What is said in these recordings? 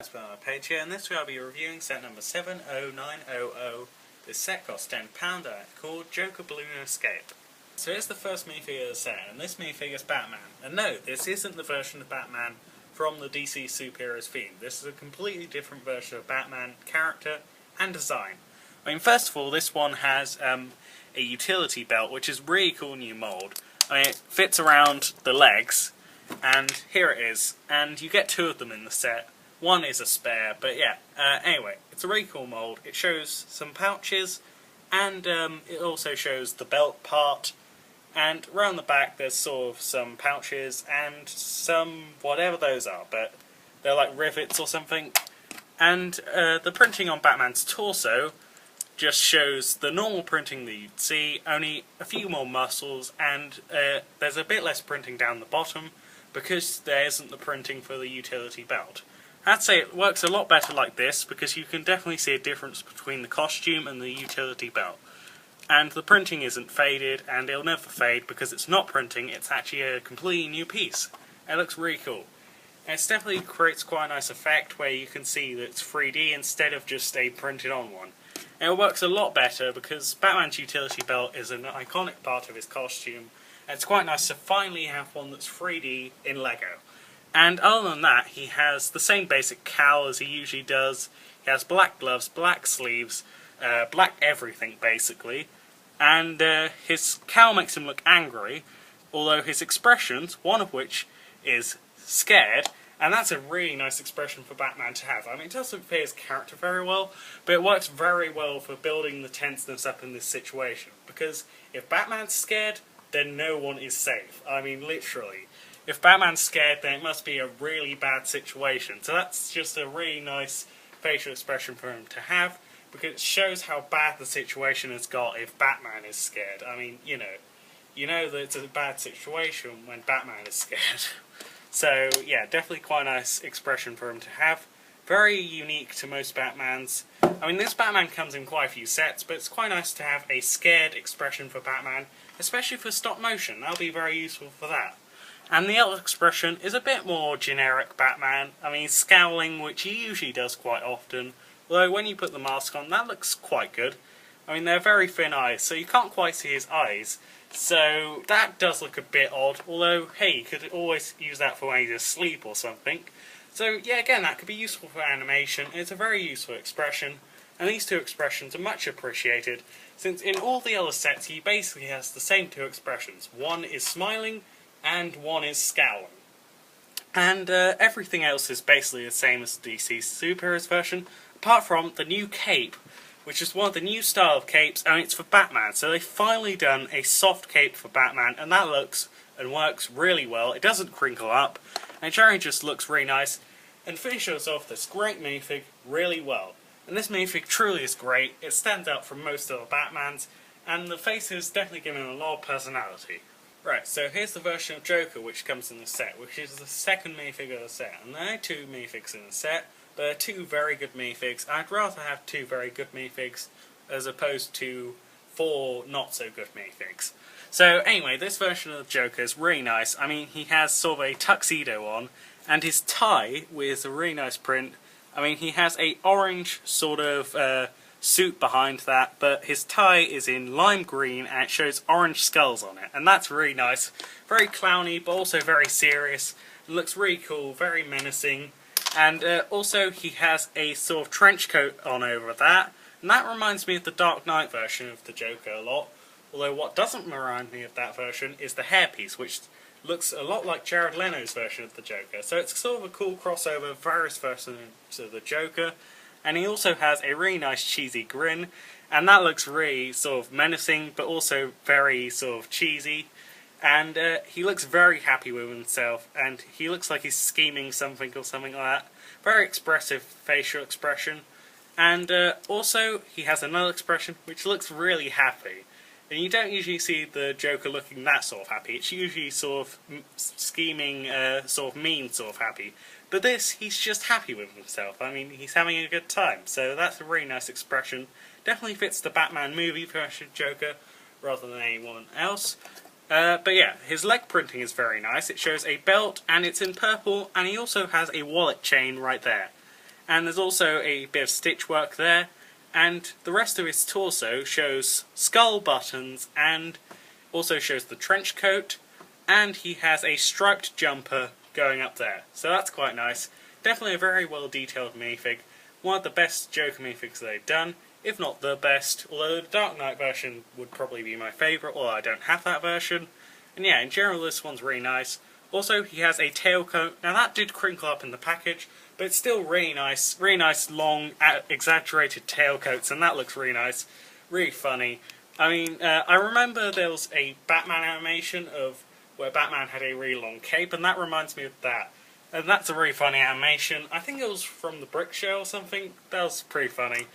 On our page here, and this week I'll be reviewing set number 70900. This set costs £10 and it's called Joker Balloon Escape. So here's the first minifigure of the set, and this minifigure is Batman. And no, this isn't the version of Batman from the DC Superheroes theme. This is a completely different version of Batman character and design. I mean, first of all, this one has a utility belt, which is really cool new mould. I mean, it fits around the legs, and here it is. And you get two of them in the set. One is a spare, but yeah. Anyway, it's a really cool mould. It shows some pouches, and it also shows the belt part. And around the back there's sort of some pouches and some whatever those are, but they're like rivets or something. And the printing on Batman's torso just shows the normal printing that you'd see, only a few more muscles, and there's a bit less printing down the bottom because there isn't the printing for the utility belt. I'd say it works a lot better like this because you can definitely see a difference between the costume and the utility belt. And the printing isn't faded, and it'll never fade because it's not printing, it's actually a completely new piece. It looks really cool. And it definitely creates quite a nice effect where you can see that it's 3D instead of just a printed on one. And it works a lot better because Batman's utility belt is an iconic part of his costume, and it's quite nice to finally have one that's 3D in LEGO. And other than that, he has the same basic cowl as he usually does. He has black gloves, black sleeves, black everything basically. And his cowl makes him look angry, although his expressions, one of which is scared, and that's a really nice expression for Batman to have. I mean, it doesn't fit his character very well, but it works very well for building the tenseness up in this situation. Because if Batman's scared, then no one is safe. I mean, literally. If Batman's scared, then it must be a really bad situation. So that's just a really nice facial expression for him to have, because it shows how bad the situation has got if Batman is scared. I mean, you know that it's a bad situation when Batman is scared. So, yeah, definitely quite a nice expression for him to have. Very unique to most Batmans. I mean, this Batman comes in quite a few sets, but it's quite nice to have a scared expression for Batman, especially for stop motion. That'll be very useful for that. And the other expression is a bit more generic Batman. I mean, scowling, which he usually does quite often. Although when you put the mask on, that looks quite good. I mean, they're very thin eyes, so you can't quite see his eyes. So that does look a bit odd. Although, hey, you could always use that for when he's asleep or something. So yeah, again, that could be useful for animation. It's a very useful expression. And these two expressions are much appreciated, since in all the other sets he basically has the same two expressions. One is smiling, and one is scowling. And everything else is basically the same as the DC Superheroes version, apart from the new cape, which is one of the new style of capes, and it's for Batman. So they've finally done a soft cape for Batman, and that looks and works really well. It doesn't crinkle up, and it generally just looks really nice, and finishes off this great minifig really well. And this minifig truly is great. It stands out from most other Batmans, and the face is definitely given a lot of personality. Right, so here's the version of Joker which comes in the set, which is the second minifig of the set. And there are two minifigs in the set, but they're two very good minifigs. I'd rather have two very good minifigs as opposed to four not so good minifigs. So anyway, this version of the Joker is really nice. I mean, he has sort of a tuxedo on, and his tie with a really nice print. I mean, he has a orange sort of suit behind that, but his tie is in lime green and it shows orange skulls on it, and that's really nice. Very clowny, but also very serious. It looks really cool, very menacing, and also he has a sort of trench coat on over that, and that reminds me of the Dark Knight version of the Joker a lot, although what doesn't remind me of that version is the hairpiece, which looks a lot like Jared Leto's version of the Joker. So it's sort of a cool crossover of various versions of the Joker. And he also has a really nice cheesy grin, and that looks really sort of menacing, but also very sort of cheesy. And he looks very happy with himself, and he looks like he's scheming something or something like that. Very expressive facial expression. And also, he has another expression which looks really happy. And you don't usually see the Joker looking that sort of happy. It's usually sort of scheming, sort of mean sort of happy. But this, he's just happy with himself. I mean, he's having a good time. So that's a really nice expression. Definitely fits the Batman movie version of Joker rather than anyone else. But yeah, his leg printing is very nice. It shows a belt, and it's in purple, and he also has a wallet chain right there. And there's also a bit of stitch work there, and the rest of his torso shows skull buttons and also shows the trench coat, and he has a striped jumper going up there. So that's quite nice. Definitely a very well detailed minifig. One of the best Joker minifigs they've done, if not the best, although the Dark Knight version would probably be my favourite, although I don't have that version. And yeah, in general this one's really nice. Also, he has a tailcoat. Now that did crinkle up in the package, but it's still really nice long, exaggerated tailcoats, and that looks really nice. Really funny. I mean, I remember there was a Batman animation of where Batman had a really long cape, and that reminds me of that. And that's a really funny animation. I think it was from the Brick Show or something. That was pretty funny.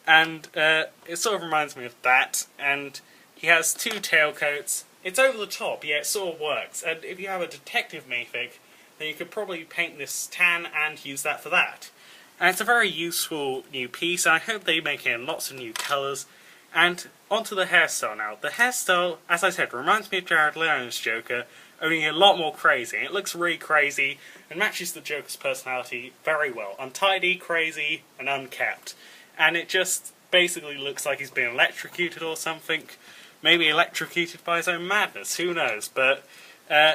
And it sort of reminds me of that. And he has two tailcoats. It's over the top, yeah, it sort of works. And if you have a detective minifig, then you could probably paint this tan and use that for that. And it's a very useful new piece, and I hope they make it in lots of new colours. And onto the hairstyle now. The hairstyle, as I said, reminds me of Jared Leto's Joker, only a lot more crazy. It looks really crazy and matches the Joker's personality very well. Untidy, crazy, and unkept. And it just basically looks like he's been electrocuted or something. Maybe electrocuted by his own madness, who knows. But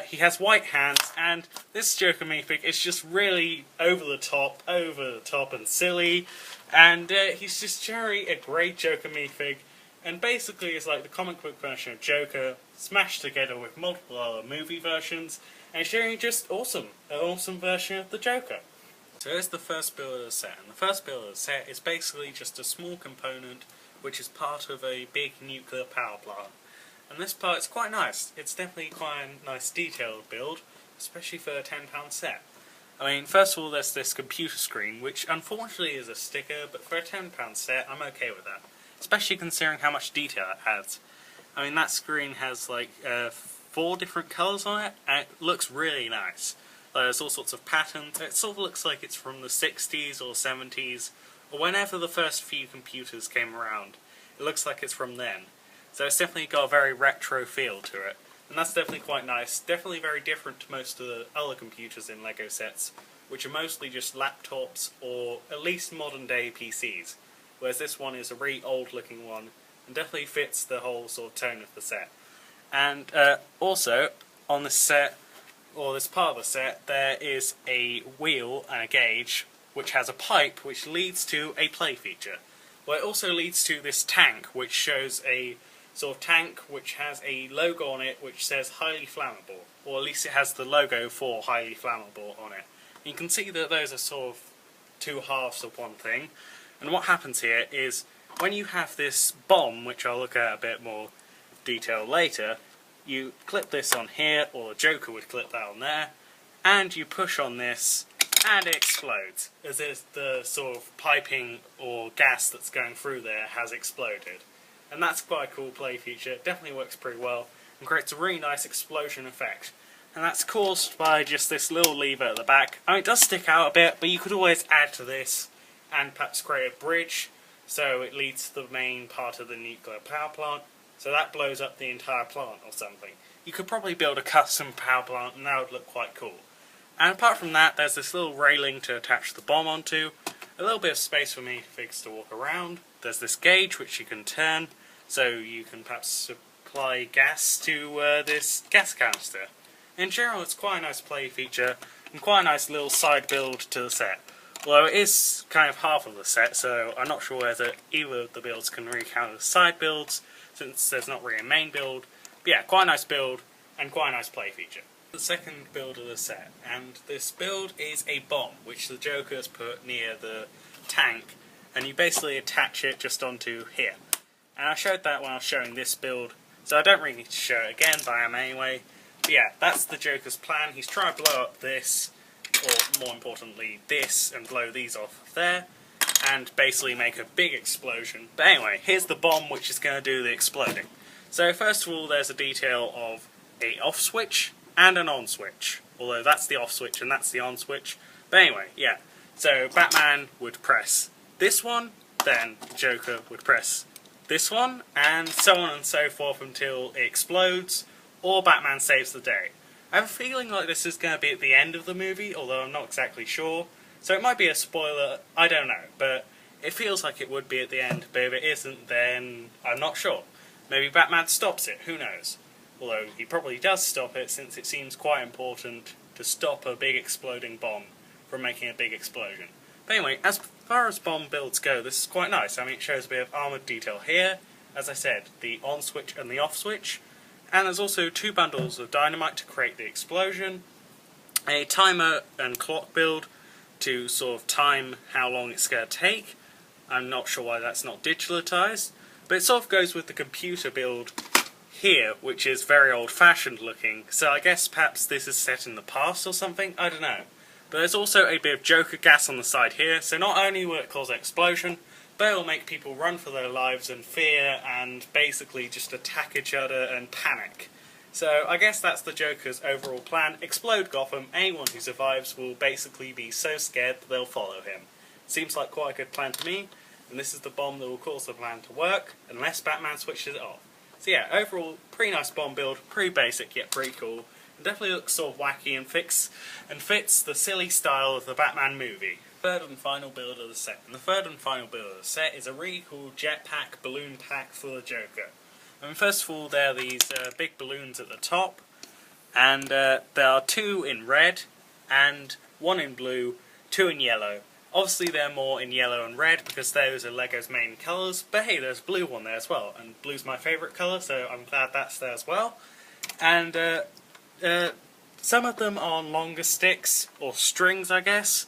he has white hands, and this Joker minifig is just really over the top and silly. And he's just generally a great Joker minifig. And basically it's like the comic book version of Joker smashed together with multiple other movie versions, and it's generally just awesome. An awesome version of the Joker. So here's the first build of the set, and the first build of the set is basically just a small component which is part of a big nuclear power plant. And this part is quite nice. It's definitely quite a nice detailed build, especially for a £10 set. I mean, first of all there's this computer screen, which unfortunately is a sticker, but for a £10 set I'm okay with that. Especially considering how much detail it adds. I mean, that screen has like 4 different colours on it, and it looks really nice. There's all sorts of patterns. It sort of looks like it's from the 60s or 70s, or whenever the first few computers came around. It looks like it's from then. So it's definitely got a very retro feel to it. And that's definitely quite nice. Definitely very different to most of the other computers in LEGO sets, which are mostly just laptops or at least modern day PCs. Whereas this one is a really old looking one, and definitely fits the whole sort of tone of the set. And also, on this set, or this part of the set, there is a wheel and a gauge, which has a pipe which leads to a play feature. Well, it also leads to this tank, which shows a sort of tank which has a logo on it which says highly flammable, or at least it has the logo for highly flammable on it. You can see that those are sort of two halves of one thing. And what happens here is, when you have this bomb, which I'll look at a bit more detail later, you clip this on here, or the Joker would clip that on there, and you push on this, and it explodes, as if the sort of piping or gas that's going through there has exploded. And that's quite a cool play feature. It definitely works pretty well, and creates a really nice explosion effect. And that's caused by just this little lever at the back. I mean, it does stick out a bit, but you could always add to this, and perhaps create a bridge, so it leads to the main part of the nuclear power plant, so that blows up the entire plant or something. You could probably build a custom power plant, and that would look quite cool. And apart from that, there's this little railing to attach the bomb onto, a little bit of space for minifigs to walk around, there's this gauge which you can turn, so you can perhaps supply gas to this gas canister. In general, it's quite a nice play feature, and quite a nice little side build to the set. Although it is kind of half of the set, so I'm not sure whether either of the builds can really count as side builds, since there's not really a main build. But yeah, quite a nice build, and quite a nice play feature. The second build of the set, and this build is a bomb, which the Joker has put near the tank, and you basically attach it just onto here. And I showed that when I was showing this build, so I don't really need to show it again, but I am anyway. But yeah, that's the Joker's plan. He's trying to blow up this, or more importantly this, and blow these off there, and basically make a big explosion. But anyway, here's the bomb which is going to do the exploding. So first of all, there's a detail of a off switch and an on switch, although that's the off switch and that's the on switch. But anyway, yeah, so Batman would press this one, then Joker would press this one, and so on and so forth until it explodes, or Batman saves the day. I have a feeling like this is going to be at the end of the movie, although I'm not exactly sure. So it might be a spoiler, I don't know, but it feels like it would be at the end, but if it isn't, then I'm not sure. Maybe Batman stops it, who knows? Although he probably does stop it, since it seems quite important to stop a big exploding bomb from making a big explosion. But anyway, as far as bomb builds go, this is quite nice. I mean, it shows a bit of armoured detail here, as I said, the on switch and the off switch, and there's also 2 bundles of dynamite to create the explosion, a timer and clock build to sort of time how long it's going to take. I'm not sure why that's not digitalized, but it sort of goes with the computer build here, which is very old-fashioned looking, so I guess perhaps this is set in the past or something, I don't know. But there's also a bit of Joker gas on the side here, so not only will it cause an explosion, but it will make people run for their lives and fear and basically just attack each other and panic. So I guess that's the Joker's overall plan. Explode Gotham, anyone who survives will basically be so scared that they'll follow him. Seems like quite a good plan to me, and this is the bomb that will cause the plan to work, unless Batman switches it off. So yeah, overall, pretty nice bomb build, pretty basic yet pretty cool. It definitely looks sort of wacky and fits the silly style of the Batman movie. Third and final build of the set. And the third and final build of the set is a really cool jetpack balloon pack for the Joker. I mean, first of all, there are these big balloons at the top, and there are 2 in red, and 1 in blue, 2 in yellow. Obviously they're more in yellow and red because those are LEGO's main colours, but hey, there's blue on there as well, and blue's my favourite colour, so I'm glad that's there as well. And some of them are on longer sticks, or strings I guess,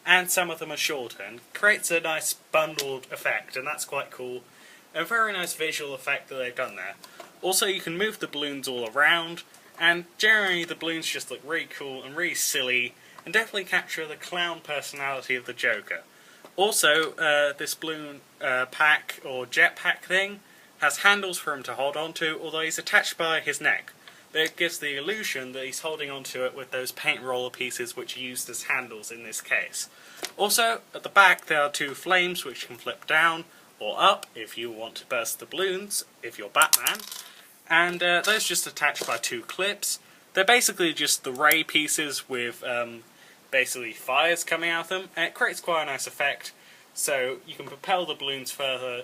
and some of them are shorter, and creates a nice bundled effect, and that's quite cool. A very nice visual effect that they've done there. Also, you can move the balloons all around, and generally the balloons just look really cool and really silly, and definitely capture the clown personality of the Joker. Also, this balloon pack, or jetpack thing, has handles for him to hold on to, although he's attached by his neck. But it gives the illusion that he's holding onto it with those paint roller pieces which are used as handles in this case. Also, at the back there are 2 flames which can flip down, or up if you want to burst the balloons, if you're Batman. And those just attached by 2 clips. They're basically just the ray pieces with basically fires coming out of them, and it creates quite a nice effect, so you can propel the balloons further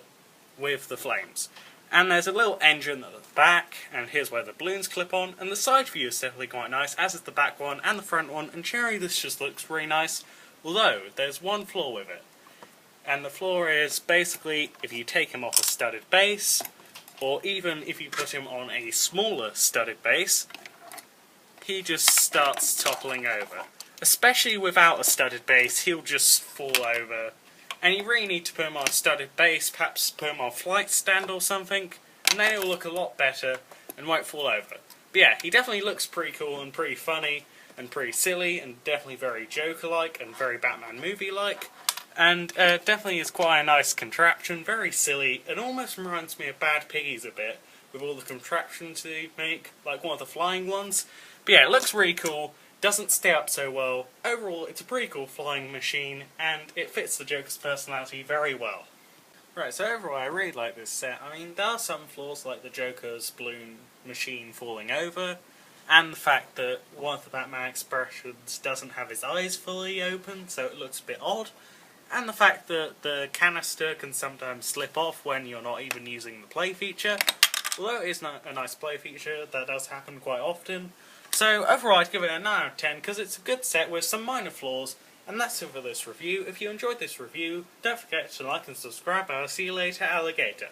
with the flames. And there's a little engine at the back, and here's where the balloons clip on, and the side view is definitely quite nice, as is the back one and the front one, and generally this just looks really nice, although there's one flaw with it. And the flaw is basically if you take him off a studded base, or even if you put him on a smaller studded base, he just starts toppling over. Especially without a studded base, he'll just fall over. And you really need to put him on a studded base, perhaps put him on a flight stand or something, and then he'll look a lot better and won't fall over. But yeah, he definitely looks pretty cool and pretty funny and pretty silly and definitely very Joker-like and very Batman movie-like. And definitely is quite a nice contraption, very silly, and almost reminds me of Bad Piggies a bit, with all the contraptions they make, like one of the flying ones. But yeah, it looks really cool, doesn't stay up so well. Overall, it's a pretty cool flying machine, and it fits the Joker's personality very well. Right, so overall I really like this set. I mean, there are some flaws like the Joker's balloon machine falling over, and the fact that one of the Batman expressions doesn't have his eyes fully open, so it looks a bit odd. And the fact that the canister can sometimes slip off when you're not even using the play feature. Although it is a nice play feature, that does happen quite often. So overall I'd give it a 9 out of 10 because it's a good set with some minor flaws. And that's it for this review. If you enjoyed this review, don't forget to like and subscribe, and I'll see you later, alligator.